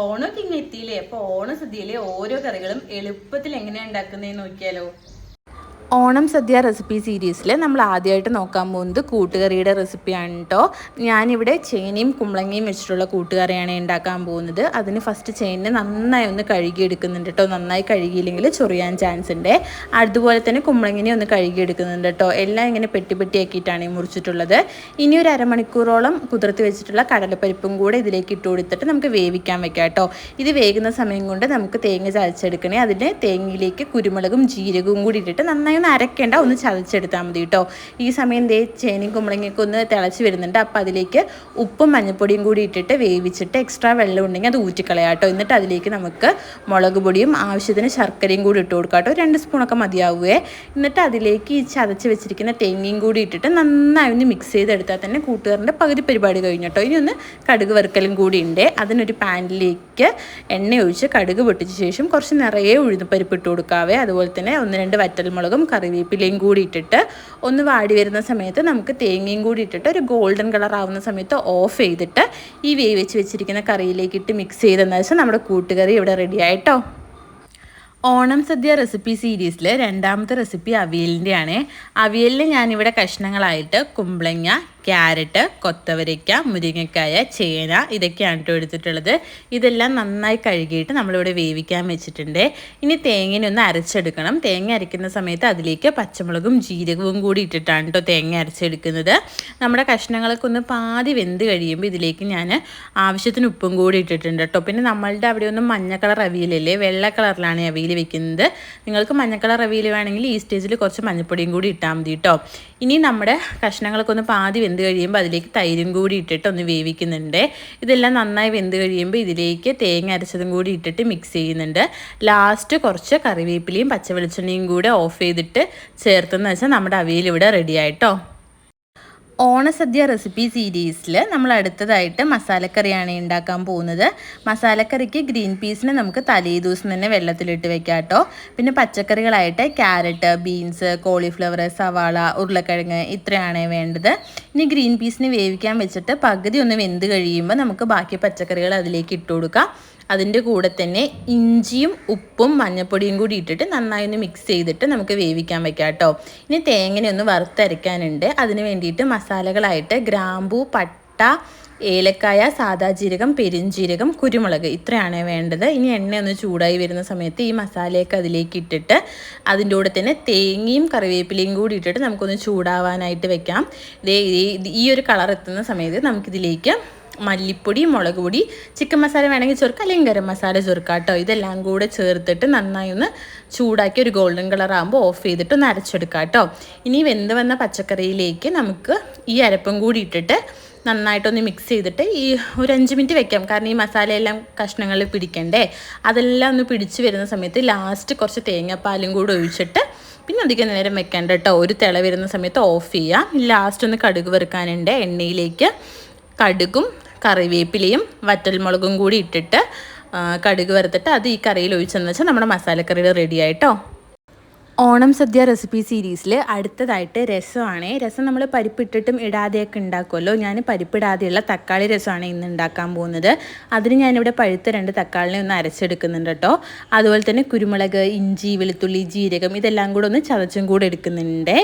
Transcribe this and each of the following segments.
ഓണമൊക്കെ ഇങ്ങനെ എത്തിയില്ലേ? അപ്പൊ ഓണസദ്യയിലെ ഓരോ കറികളും എളുപ്പത്തിൽ എങ്ങനെയാ ഉണ്ടാക്കുന്നതെന്ന് നോക്കിയാലോ? ഓണം സദ്യ റെസിപ്പി സീരീസിൽ നമ്മൾ ആദ്യമായിട്ട് നോക്കാൻ പോകുന്നത് കൂട്ടുകറിയുടെ റെസിപ്പിയാണ് കേട്ടോ. ഞാനിവിടെ ചേനയും കുമ്പളങ്ങയും വെച്ചിട്ടുള്ള കൂട്ടുകറിയാണ് ഉണ്ടാക്കാൻ പോകുന്നത്. അതിന് ഫസ്റ്റ് ചേന നന്നായി ഒന്ന് കഴുകിയെടുക്കുന്നുണ്ട് കേട്ടോ. നന്നായി കഴുകിയില്ലെങ്കിൽ ചൊറിയാൻ ചാൻസ് ഉണ്ട്. അതുപോലെ തന്നെ കുമ്പളങ്ങിനെ ഒന്ന് കഴുകിയെടുക്കുന്നുണ്ട് കേട്ടോ. എല്ലാം ഇങ്ങനെ പെട്ടിയാക്കിയിട്ടാണ് മുറിച്ചിട്ടുള്ളത്. ഇനി ഒരു അരമണിക്കൂറോളം കുതിർത്തി വെച്ചിട്ടുള്ള കടലപ്പരിപ്പും കൂടെ ഇതിലേക്ക് ഇട്ട് കൊടുത്തിട്ട് നമുക്ക് വേവിക്കാൻ വെക്കാം കേട്ടോ. ഇത് വേകുന്ന സമയം കൊണ്ട് നമുക്ക് തേങ്ങ ചതച്ചെടുക്കണേ. അതിന് തേങ്ങയിലേക്ക് കുരുമുളകും ജീരകവും കൂടി ഇട്ടിട്ട് നന്നായി ഒന്ന് അരക്കേണ്ട, ഒന്ന് ചതച്ചെടുത്താൽ മതി കേട്ടോ. ഈ സമയം ചേനയും കുമ്പളങ്ങയൊക്കെ ഒന്ന് തിളച്ച് വരുന്നുണ്ട്. അപ്പോൾ അതിലേക്ക് ഉപ്പും മഞ്ഞൾപ്പൊടിയും കൂടി ഇട്ടിട്ട് വേവിച്ചിട്ട് എക്സ്ട്രാ വെള്ളം ഉണ്ടെങ്കിൽ അത് ഊറ്റിക്കളയാം കേട്ടോ. എന്നിട്ട് അതിലേക്ക് നമുക്ക് മുളക് പൊടിയും ആവശ്യത്തിന് ശർക്കരയും കൂടി ഇട്ട് കൊടുക്കാം കേട്ടോ. 2 സ്പൂണൊക്കെ മതിയാവുകയെ. എന്നിട്ട് അതിലേക്ക് ഈ ചതച്ച് വെച്ചിരിക്കുന്ന തേങ്ങയും കൂടി ഇട്ടിട്ട് നന്നായി ഒന്ന് മിക്സ് ചെയ്തെടുത്താൽ തന്നെ കൂട്ടുകാരൻ്റെ പകുതി പരിപാടി കഴിഞ്ഞു കേട്ടോ. ഇനി ഒന്ന് കടുക് വറുക്കലും കൂടി ഉണ്ട്. അതിനൊരു പാനിലേക്ക് എണ്ണ ഒഴിച്ച് കടുക് പൊട്ടിച്ച ശേഷം കുറച്ച് നിറയെ ഉഴുന്നുപരിപ്പ് ഇട്ട് കൊടുക്കാവേ. അതുപോലെ തന്നെ 1-2 വറ്റൽമുളകും കറിവേപ്പിലയും കൂടി ഇട്ടിട്ട് ഒന്ന് വാടി വരുന്ന സമയത്ത് നമുക്ക് തേങ്ങയും കൂടി ഇട്ടിട്ട് ഒരു ഗോൾഡൻ കളർ ആവുന്ന സമയത്ത് ഓഫ് ചെയ്തിട്ട് ഈ വേവിച്ച് വെച്ചിരിക്കുന്ന കറിയിലേക്ക് ഇട്ട് മിക്സ് ചെയ്തെന്ന് വെച്ചാൽ നമ്മുടെ കൂട്ടുകറി ഇവിടെ റെഡി ആയിട്ടോ. ഓണം സദ്യ റെസിപ്പി സീരീസിൽ രണ്ടാമത്തെ റെസിപ്പി അവിയലിൻ്റെയാണ്. അവിയലിന് ഞാനിവിടെ കഷ്ണങ്ങളായിട്ട് കുമ്പളങ്ങ, ക്യാരറ്റ്, കൊത്തവരയ്ക്ക, മുരിങ്ങക്കായ, ചേന ഇതൊക്കെയാണ് കേട്ടോ എടുത്തിട്ടുള്ളത്. ഇതെല്ലാം നന്നായി കഴുകിയിട്ട് നമ്മളിവിടെ വേവിക്കാൻ വെച്ചിട്ടുണ്ട്. ഇനി തേങ്ങ ഒന്ന് അരച്ചെടുക്കണം. തേങ്ങ അരയ്ക്കുന്ന സമയത്ത് അതിലേക്ക് പച്ചമുളകും ജീരകവും കൂടി ഇട്ടിട്ടാണ് കേട്ടോ തേങ്ങ അരച്ചെടുക്കുന്നത്. നമ്മുടെ കഷ്ണങ്ങളൊക്കെ ഒന്ന് പാതി വെന്ത് കഴിയുമ്പോൾ ഇതിലേക്ക് ഞാൻ ആവശ്യത്തിന് ഉപ്പും കൂടി ഇട്ടിട്ടുണ്ട് കേട്ടോ. പിന്നെ നമ്മളുടെ അവിടെ ഒന്നും മഞ്ഞ കളർ അവിയലല്ലേ, വെള്ള കളറിലാണ് അവിയൽ വെക്കുന്നത്. നിങ്ങൾക്ക് മഞ്ഞ കളർ അവിയൽ വേണമെങ്കിൽ ഈ സ്റ്റേജിൽ കുറച്ച് മഞ്ഞൾപ്പൊടിയും കൂടി ഇട്ടാൽ മതി കേട്ടോ. ഇനി നമ്മുടെ കഷ്ണങ്ങളൊക്കെ ഒന്ന് പാതി വെന്ത് കഴിയുമ്പോൾ അതിലേക്ക് തൈരും കൂടി ഇട്ടിട്ട് ഒന്ന് വേവിക്കുന്നുണ്ട്. ഇതെല്ലാം നന്നായി വെന്ത് കഴിയുമ്പോൾ ഇതിലേക്ക് തേങ്ങ അരച്ചതും കൂടി ഇട്ടിട്ട് മിക്സ് ചെയ്യുന്നുണ്ട്. ലാസ്റ്റ് കുറച്ച് കറിവേപ്പിലയും പച്ചവെളിച്ചെണ്ണയും കൂടെ ഓഫ് ചെയ്തിട്ട് ചേർത്തെന്ന് വെച്ചാൽ നമ്മുടെ അവിയൽ ഇവിടെ റെഡി ആയിട്ടോ. ഓണസദ്യ റെസിപ്പി സീരീസിൽ നമ്മൾ അടുത്തതായിട്ട് മസാലക്കറിയാണ് ഉണ്ടാക്കാൻ പോകുന്നത്. മസാലക്കറിക്ക് ഗ്രീൻ പീസിന് നമുക്ക് തലേ ദിവസം തന്നെ വെള്ളത്തിലിട്ട് വെക്കാം കേട്ടോ. പിന്നെ പച്ചക്കറികളായിട്ട് ക്യാരറ്റ്, ബീൻസ്, കോളിഫ്ലവർ, സവാള, ഉരുളക്കിഴങ്ങ് ഇത്രയാണ് വേണ്ടത്. ഇനി ഗ്രീൻ പീസിന് വേവിക്കാൻ വെച്ചിട്ട് പകുതി ഒന്ന് വെന്ത് കഴിയുമ്പോൾ നമുക്ക് ബാക്കി പച്ചക്കറികൾ അതിലേക്ക് ഇട്ട് കൊടുക്കാം. അതിൻ്റെ കൂടെ തന്നെ ഇഞ്ചിയും ഉപ്പും മഞ്ഞൾപ്പൊടിയും കൂടി ഇട്ടിട്ട് നന്നായി ഒന്ന് മിക്സ് ചെയ്തിട്ട് നമുക്ക് വേവിക്കാൻ വെക്കാം കേട്ടോ. ഇനി തേങ്ങ ഒന്ന് വറുത്തരയ്ക്കാനുണ്ട്. അതിന് വേണ്ടിയിട്ട് മസാലകളായിട്ട് ഗ്രാമ്പൂ, പട്ട, ഏലക്കായ, സാദാ ജീരകം, പെരുംജീരകം, കുരുമുളക് ഇത്രയാണ് വേണ്ടത്. ഇനി എണ്ണ ഒന്ന് ചൂടായി വരുന്ന സമയത്ത് ഈ മസാലയൊക്കെ അതിലേക്ക് ഇട്ടിട്ട് അതിൻ്റെ കൂടെ തന്നെ തേങ്ങയും കറിവേപ്പിലയും കൂടി ഇട്ടിട്ട് നമുക്കൊന്ന് ചൂടാവാനായിട്ട് വെക്കാം. ഈ ഒരു കളർ എത്തുന്ന സമയത്ത് നമുക്കിതിലേക്ക് മല്ലിപ്പൊടി, മുളക് പൊടി, ചിക്കൻ മസാല വേണമെങ്കിൽ ചേർക്കാം, അല്ലെങ്കിൽ ഗരം മസാല ചേർക്കാം കേട്ടോ. ഇതെല്ലാം കൂടെ ചേർത്തിട്ട് നന്നായി ഒന്ന് ചൂടാക്കി ഒരു ഗോൾഡൻ കളർ ആകുമ്പോൾ ഓഫ് ചെയ്തിട്ട് ഒന്ന് അരച്ചെടുക്കാം കേട്ടോ. ഇനി വെന്ത് വന്ന പച്ചക്കറിയിലേക്ക് നമുക്ക് ഈ അരപ്പും കൂടി ഇട്ടിട്ട് നന്നായിട്ടൊന്ന് മിക്സ് ചെയ്തിട്ട് ഒരു 5 മിനിറ്റ് വെക്കാം. കാരണം ഈ മസാലയെല്ലാം കഷ്ണങ്ങളിൽ പിടിക്കണ്ടേ. അതെല്ലാം ഒന്ന് പിടിച്ച് വരുന്ന സമയത്ത് ലാസ്റ്റ് കുറച്ച് തേങ്ങാപ്പാലും കൂടെ ഒഴിച്ചിട്ട് പിന്നെ അധികം നേരം വെക്കേണ്ട കേട്ടോ. ഒരു തിള വരുന്ന സമയത്ത് ഓഫ് ചെയ്യാം. ലാസ്റ്റ് ഒന്ന് കടുക് വറുക്കാനുണ്ട്. എണ്ണയിലേക്ക് കടുകും കറിവേപ്പിലയും വറ്റൽമുളകും കൂടി ഇട്ടിട്ട് കടുക് വറുത്തിട്ട് അത് ഈ കറിയിൽ ഒഴിച്ചെന്ന് വെച്ചാൽ നമ്മുടെ മസാലക്കറിയുടെ റെഡി ആയിട്ടോ. ഓണം സദ്യ റെസിപ്പി സീരീസിൽ അടുത്തതായിട്ട് രസമാണ്. രസം നമ്മൾ പരിപ്പിട്ടിട്ടും ഇടാതെയൊക്കെ ഉണ്ടാക്കുമല്ലോ. ഞാൻ പരിപ്പിടാതെയുള്ള തക്കാളി രസമാണ് ഇന്ന് ഉണ്ടാക്കാൻ പോകുന്നത്. അതിന് ഞാനിവിടെ പഴുത്ത 2 തക്കാളിനെ ഒന്ന് അരച്ചെടുക്കുന്നുണ്ട് കേട്ടോ. അതുപോലെ തന്നെ കുരുമുളക്, ഇഞ്ചി, വെളുത്തുള്ളി, ജീരകം ഇതെല്ലാം കൂടെ ഒന്ന് ചതച്ചും കൂടെ എടുക്കുന്നുണ്ട്.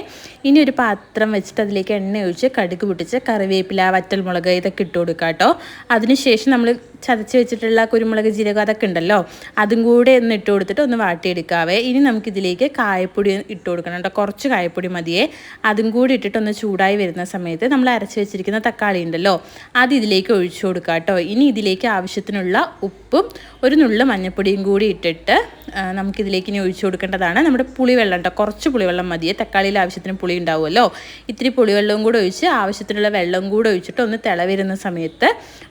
ഇനി ഒരു പാത്രം വെച്ചിട്ട് അതിലേക്ക് എണ്ണ ഒഴിച്ച് കടുക് പൊട്ടിച്ച് കറിവേപ്പില, വറ്റൽമുളക് ഇതൊക്കെ ഇട്ട് കൊടുക്കാം കേട്ടോ. അതിനുശേഷം നമ്മൾ ചതച്ച് വെച്ചിട്ടുള്ള കുരുമുളക്, ജീരകം അതൊക്കെ ഉണ്ടല്ലോ, അതും കൂടെ ഒന്ന് ഇട്ട് കൊടുത്തിട്ട് ഒന്ന് വാട്ടിയെടുക്കാവേ. ഇനി നമുക്കിതിലേക്ക് കായപ്പൊടി ഇട്ട് കൊടുക്കണം കേട്ടോ. കുറച്ച് കായപ്പൊടി മതിയേ. അതും കൂടി ഇട്ടിട്ടൊന്ന് ചൂടായി വരുന്ന സമയത്ത് നമ്മൾ അരച്ച് വെച്ചിരിക്കുന്ന തക്കാളി ഉണ്ടല്ലോ അത് ഇതിലേക്ക് ഒഴിച്ചു കൊടുക്കാം കേട്ടോ. ഇനി ഇതിലേക്ക് ആവശ്യത്തിനുള്ള ഉപ്പും ഒരു നുള്ളു മഞ്ഞൾപ്പൊടിയും കൂടി ഇട്ടിട്ട് നമുക്കിതിലേക്ക് ഇനി ഒഴിച്ചു കൊടുക്കേണ്ടതാണ് നമ്മുടെ പുളിവെള്ളം കേട്ടോ. കുറച്ച് പുളിവെള്ളം മതിയേ. തക്കാളിയിൽ ആവശ്യത്തിന് പുളി ഉണ്ടാവുമല്ലോ. ഇത്തിരി പുളിവെള്ളവും കൂടെ ഒഴിച്ച് ആവശ്യത്തിനുള്ള വെള്ളം കൂടെ ഒഴിച്ചിട്ട് ഒന്ന് തിള വരുന്ന സമയത്ത്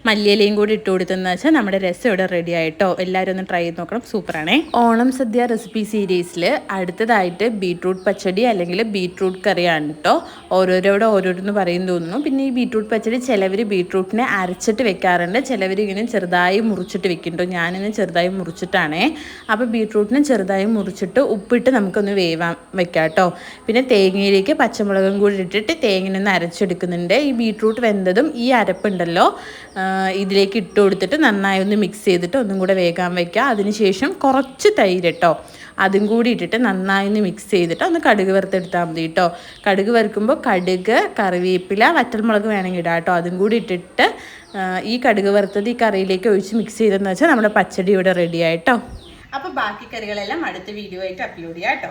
മല്ലിയിലയും കൂടി ഇട്ട് കൊടുത്തെന്ന് വെച്ചാൽ നമ്മുടെ രസം ഇവിടെ റെഡി ആയിട്ടോ. എല്ലാവരും ഒന്ന് ട്രൈ ചെയ്ത് നോക്കണം. സൂപ്പറാണേ. ഓണം സദ്യ റെസിപ്പി സീരീസിൽ അടുത്തതായിട്ട് ബീട്രൂട്ട് പച്ചടി അല്ലെങ്കിൽ ബീട്രൂട്ട് കറിയാണ് കേട്ടോ. ഓരോരോടെ ഓരോരോന്ന് പറയും തോന്നുന്നു. പിന്നെ ഈ ബീട്രൂട്ട് പച്ചടി ചിലവർ ബീട്രൂട്ടിനെ അരച്ചിട്ട് വെക്കാറുണ്ട്, ചിലവർ ഇങ്ങനെ ചെറുതായി മുറിച്ചിട്ട് വെക്കുന്നുണ്ടോ. ഞാനിന്ന് ചെറുതായി മുറിച്ചിട്ടാണേ. അപ്പോൾ ബീട്രൂട്ടിനെ ചെറുതായി മുറിച്ചിട്ട് ഉപ്പിട്ട് നമുക്കൊന്ന് വേവാൻ വെക്കാം കേട്ടോ. പിന്നെ തേങ്ങയിലേക്ക് പച്ചമുളകും കൂടി ഇട്ടിട്ട് തേങ്ങ ഒന്ന് അരച്ചെടുക്കുന്നുണ്ട്. ഈ ബീട്രൂട്ട് വെന്തതും ഈ അരപ്പുണ്ടല്ലോ ഇതിലേക്ക് ഇട്ട് കൊടുത്തിട്ട് കൊടുത്തിട്ട് നന്നായി ഒന്ന് മിക്സ് ചെയ്തിട്ട് ഒന്നും കൂടെ വേകാൻ വയ്ക്കുക. അതിനുശേഷം കുറച്ച് തൈര് കേട്ടോ, അതും കൂടി ഇട്ടിട്ട് നന്നായി ഒന്ന് മിക്സ് ചെയ്തിട്ട് ഒന്ന് കടുക് വറുത്തെടുത്താൽ മതി കേട്ടോ. കടുക് വറുക്കുമ്പോൾ കടുക്, കറിവേപ്പില, വറ്റൽമുളക് വേണമെങ്കിൽ ഇടാം കേട്ടോ. അതും കൂടി ഇട്ടിട്ട് ഈ കടുക് വറുത്തത് ഈ കറിയിലേക്ക് ഒഴിച്ച് മിക്സ് ചെയ്തെന്ന് വെച്ചാൽ നമ്മുടെ പച്ചടി ഇവിടെ റെഡി ആയിട്ടോ. അപ്പോൾ ബാക്കി കറികളെല്ലാം അടുത്ത വീഡിയോ ആയിട്ട് അപ്ലോഡ് ചെയ്യാം കേട്ടോ.